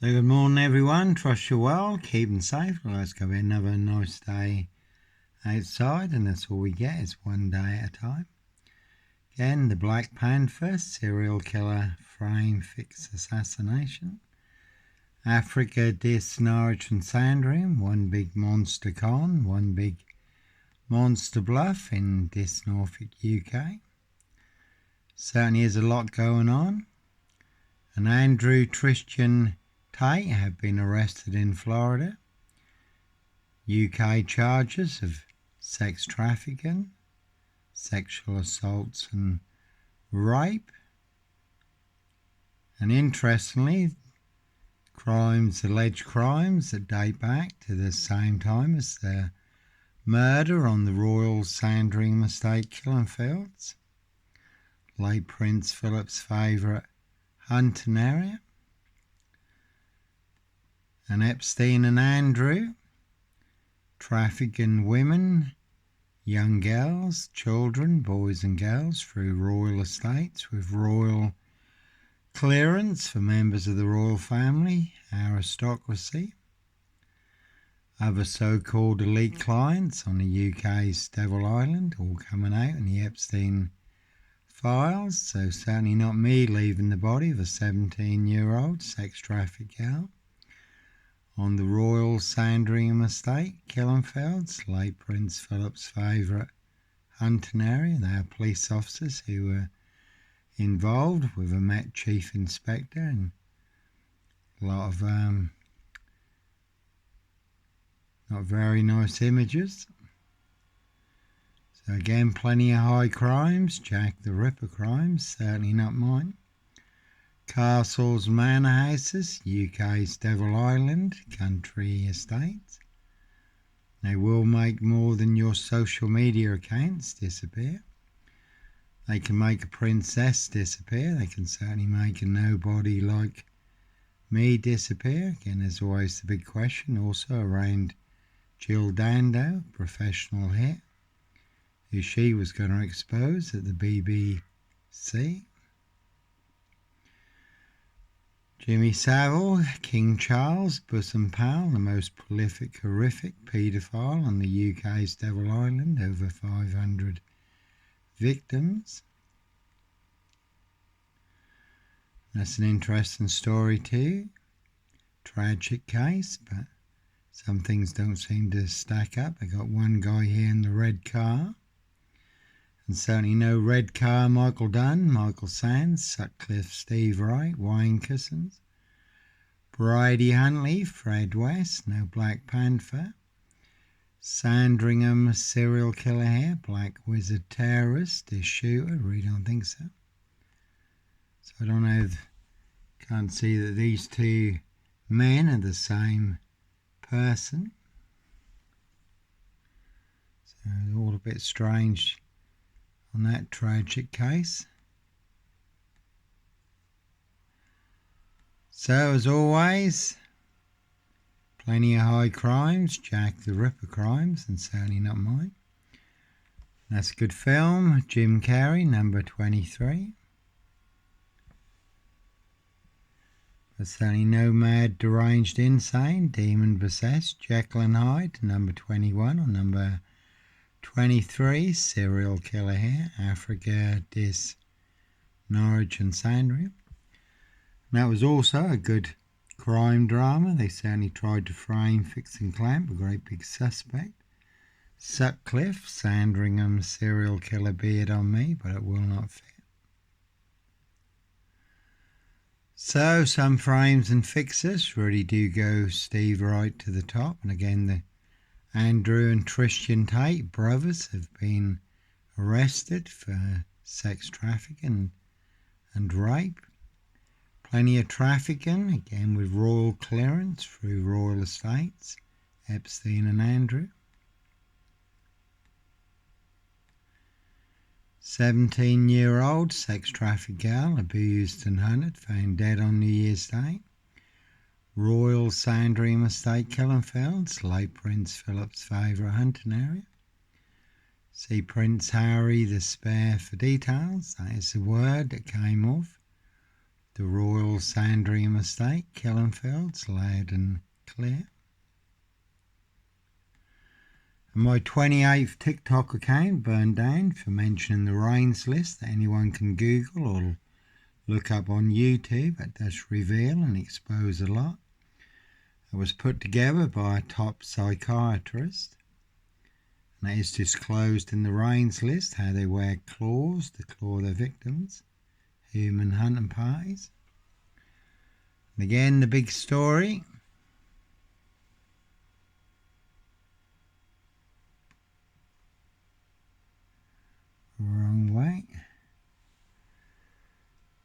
So good morning everyone, trust you're well, keeping safe. Well, let's go have another nice day outside, and that's all we get is one day at a time. Again, the Black Panther, serial killer, frame, fix, assassination. Africa, Dis, Norwich and Sandringham, one big monster con, one big monster bluff in Dis, Norfolk, UK. Certainly is a lot going on. And Andrew Christian Tate have been arrested in Florida. UK charges of sex trafficking, sexual assaults and rape. And interestingly, alleged crimes that date back to the same time as the murder on the Royal Sandringham estate, Killenfields, late Prince Philip's favourite hunting area. And Epstein and Andrew trafficking women, young girls, children, boys and girls through royal estates with royal clearance for members of the royal family, aristocracy. Other so-called elite clients on the UK's Devil Island, all coming out in the Epstein files. So certainly not me leaving the body of a 17-year-old sex trafficked girl on the Royal Sandringham estate, Killenfields, late Prince Philip's favourite hunting area. They are police officers who were involved with a Met Chief Inspector and a lot of not very nice images. So again, plenty of high crimes, Jack the Ripper crimes, certainly not mine. Castles, manor houses, UK's Devil Island, country estates. They will make more than your social media accounts disappear. They can make a princess disappear. They can certainly make a nobody like me disappear. Again, there's always the big question also around Jill Dando, professional hit, who she was going to expose at the BBC. Jimmy Savile, King Charles, bosom pal, the most prolific, horrific paedophile on the UK's Devil Island, over 500 victims. That's an interesting story too. Tragic case, but some things don't seem to stack up. I got one guy here in the red car. And certainly no red car Michael Dunn, Michael Sands, Sutcliffe, Steve Wright, Wayne Cousins, Brady Huntley, Fred West, no Black Panther, Sandringham serial killer here, Black Wizard terrorist, this shooter, really don't think so. So I don't know, can't see that these two men are the same person. So it's all a bit strange on that tragic case. So as always, plenty of high crimes, Jack the Ripper crimes, and certainly not mine. That's a good film, Jim Carrey, number 23. But certainly no mad, deranged, insane, demon possessed, Jekyll and Hyde, number 21, or number 23, serial killer here, Africa, Dis, Norwich and Sandringham. And that was also a good crime drama. They certainly tried to frame, fix and clamp a great big suspect. Sutcliffe, Sandringham, serial killer beard on me, but it will not fit. So some frames and fixes really do go Steve Wright to the top. And again, the Andrew and Christian Tate brothers have been arrested for sex trafficking and rape. Plenty of trafficking, again with royal clearance through royal estates, Epstein and Andrew. 17-year-old sex trafficked girl abused and hunted, found dead on New Year's Day. Royal Sandringham estate, Killenfields, late Prince Philip's favourite hunting area. See Prince Harry the Spare for details. That is the word that came off the Royal Sandringham Estate, Killenfields, loud and clear. And my 28th TikTok account burned down for mentioning the rains list that anyone can Google or look up on YouTube. That does reveal and expose a lot. It was put together by a top psychiatrist, and it is disclosed in the rains list how they wear claws to claw their victims, human hunting parties. And again, the big story. Wrong way.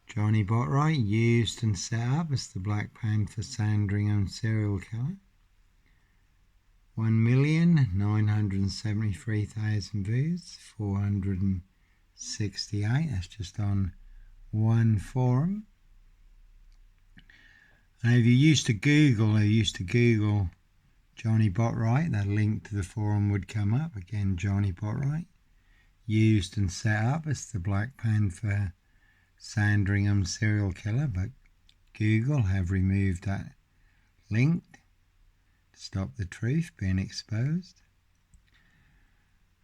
Johnny Botwright used and set up as the Black Panther Sandringham serial killer. 1,973,000 views, 468. That's just on one forum. And if you used to Google Johnny Botwright, that link to the forum would come up. Again, Johnny Botwright, used and set up as the Black Panther Sandringham serial killer, but Google have removed that link to stop the truth being exposed.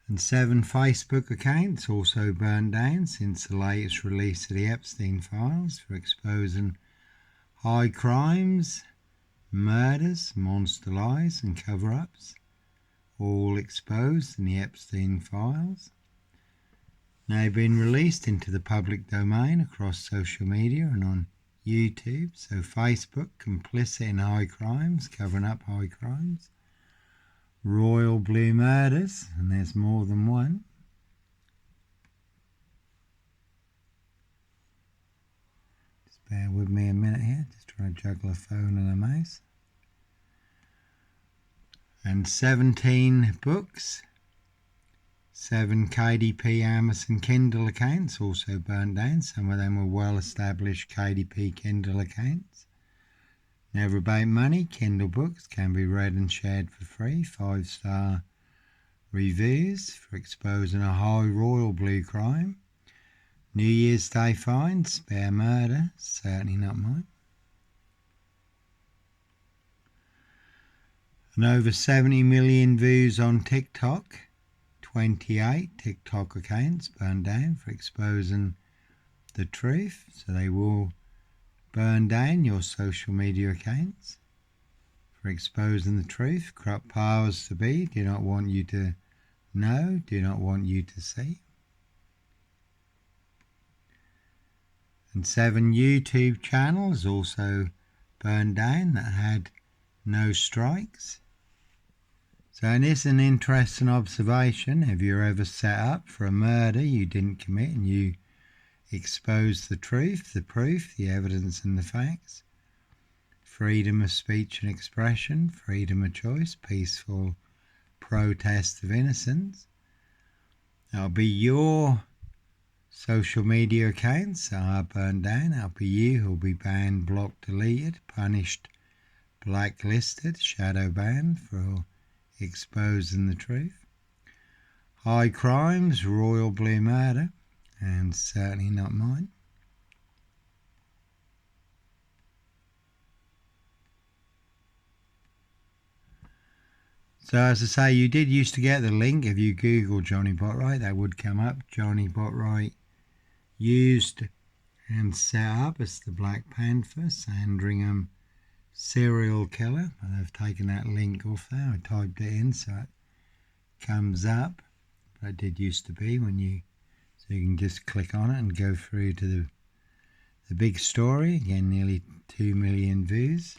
And 7 Facebook accounts also burned down since the latest release of the Epstein files for exposing high crimes, murders, monster lies and cover-ups, all exposed in the Epstein files. Now been released into the public domain across social media and on YouTube. So Facebook, complicit in high crimes, covering up high crimes. Royal Blue murders, and there's more than one. Just bear with me a minute here, just trying to juggle a phone and a mouse. And 17 books. 7 KDP Amazon Kindle accounts also burned down. Some of them were well-established KDP Kindle accounts. Never about money. Kindle books can be read and shared for free. 5-star reviews for exposing a high royal blue crime. New Year's Day fine, spare murder. Certainly not mine. And over 70 million views on TikTok. 28 TikTok accounts burned down for exposing the truth. So they will burn down your social media accounts for exposing the truth. Corrupt powers to be do not want you to know, do not want you to see. And 7 YouTube channels also burned down that had no strikes. So it is an interesting observation. Have you ever set up for a murder you didn't commit and you exposed the truth, the proof, the evidence and the facts? Freedom of speech and expression, freedom of choice, peaceful protest of innocence. That'll be your social media accounts that are burned down. That'll be you who'll be banned, blocked, deleted, punished, blacklisted, shadow banned for exposing the truth. High crimes, royal blue murder, and certainly not mine. So as I say, you did used to get the link. If you Google Johnny Botwright, that would come up. Johnny Botwright used and set up as the Black Panther Sandringham serial killer. I've taken that link off there. I typed it in so it comes up. But it did used to be when you, so you can just click on it and go through to the big story. Again, nearly 2 million views.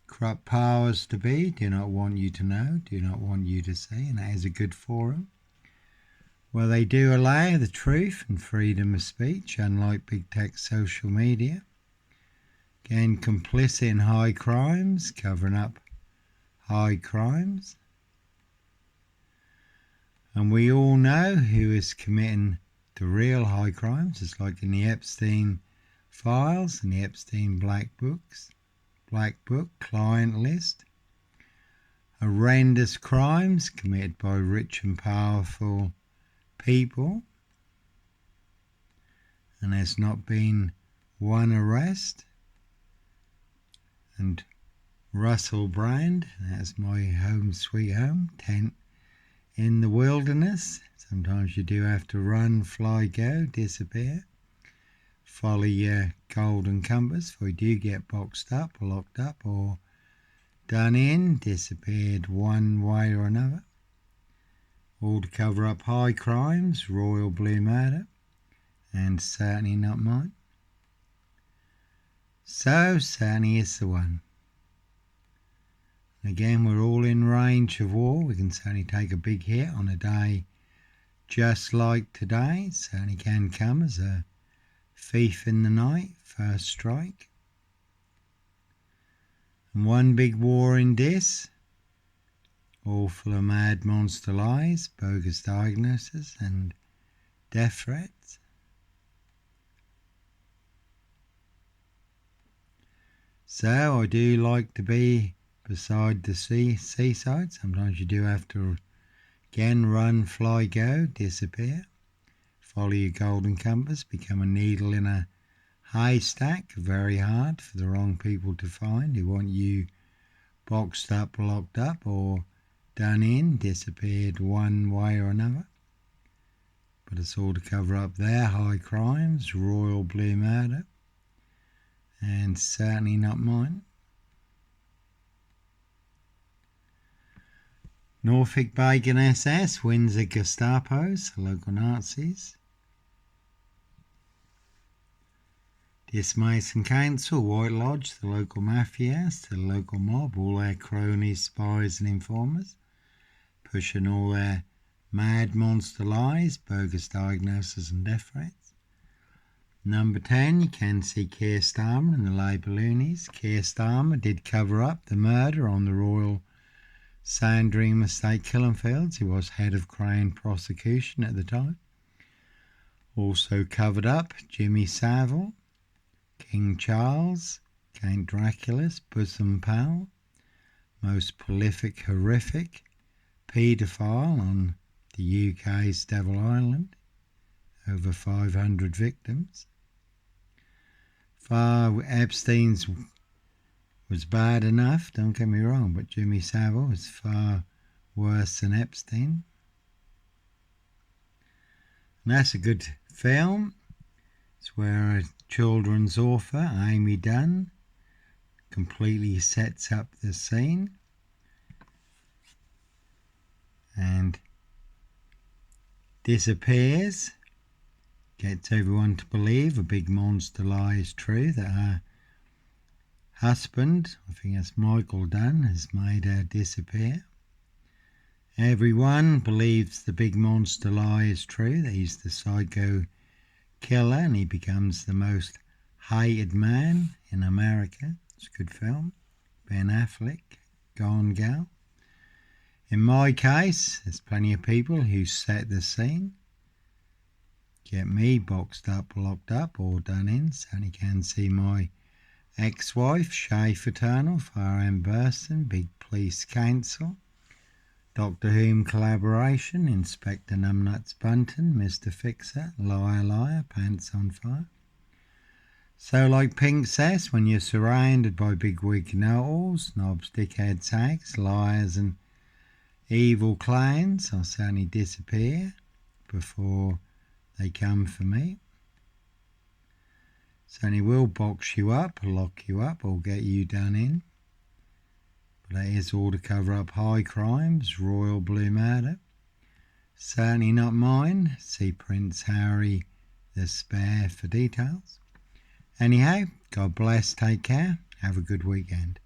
Corrupt powers to be do not want you to know, do not want you to see, and that is a good forum. Well, they do allow the truth and freedom of speech, unlike big tech social media. Again, complicit in high crimes, covering up high crimes. And we all know who is committing the real high crimes. It's like in the Epstein files and the Epstein Black Book client list. Horrendous crimes committed by rich and powerful people. And there's not been one arrest. And Russell Brand, that's my home sweet home, tent in the wilderness. Sometimes you do have to run, fly, go, disappear. Follow your golden compass if we do get boxed up, locked up, or done in, disappeared one way or another. All to cover up high crimes, royal blue murder, and certainly not mine. So certainly is the one. Again, we're all in range of war. We can certainly take a big hit on a day just like today. It certainly can come as a thief in the night, first strike. And one big war in this, all full of mad monster lies, bogus diagnoses and death threats. So I do like to be beside the seaside. Sometimes you do have to again run, fly, go, disappear. Follow your golden compass, become a needle in a haystack. Very hard for the wrong people to find who want you boxed up, locked up, or done in, disappeared one way or another. But it's all to cover up their high crimes, royal blue murder, and certainly not mine. Norfolk Bacon SS, Windsor Gestapos, the local Nazis. This Mason Council, White Lodge, the local mafias, the local mob, all their cronies, spies and informers, pushing all their mad monster lies, bogus diagnoses and death threats. Number 10, you can see Keir Starmer and the Labour loonies. Keir Starmer did cover up the murder on the Royal Sandringham Estate killing fields. He was head of Crown prosecution at the time. Also covered up Jimmy Savile, King Charles, Count Dracula's bosom pal, most prolific, horrific paedophile on the UK's Devil Island, over 500 victims. Epstein's was bad enough, don't get me wrong, but Jimmy Savile was far worse than Epstein. And that's a good film. It's where a children's author, Amy Dunn, completely sets up the scene and disappears, gets everyone to believe a big monster lie is true, that her husband, I think that's Michael Dunn, has made her disappear. Everyone believes the big monster lie is true, that he's the psycho killer, and he becomes the most hated man in America. It's a good film. Ben Affleck, Gone Gal. In my case, there's plenty of people who set the scene, get me boxed up, locked up, or done in. Certainly can see my ex-wife, Shay Fraternal, Farham Burston, Big Police Council, Doctor Whom collaboration, Inspector Numbnuts Bunton, Mr. Fixer, Liar Liar, Pants on Fire. So like Pink says, when you're surrounded by big wig know-alls, knobs, dickheads, hags, liars and evil clowns, I'll certainly disappear before they come for me. Certainly will box you up, lock you up, or get you done in. But that is all to cover up high crimes, royal blue murder. Certainly not mine. See Prince Harry the Spare for details. Anyhow, God bless, take care, have a good weekend.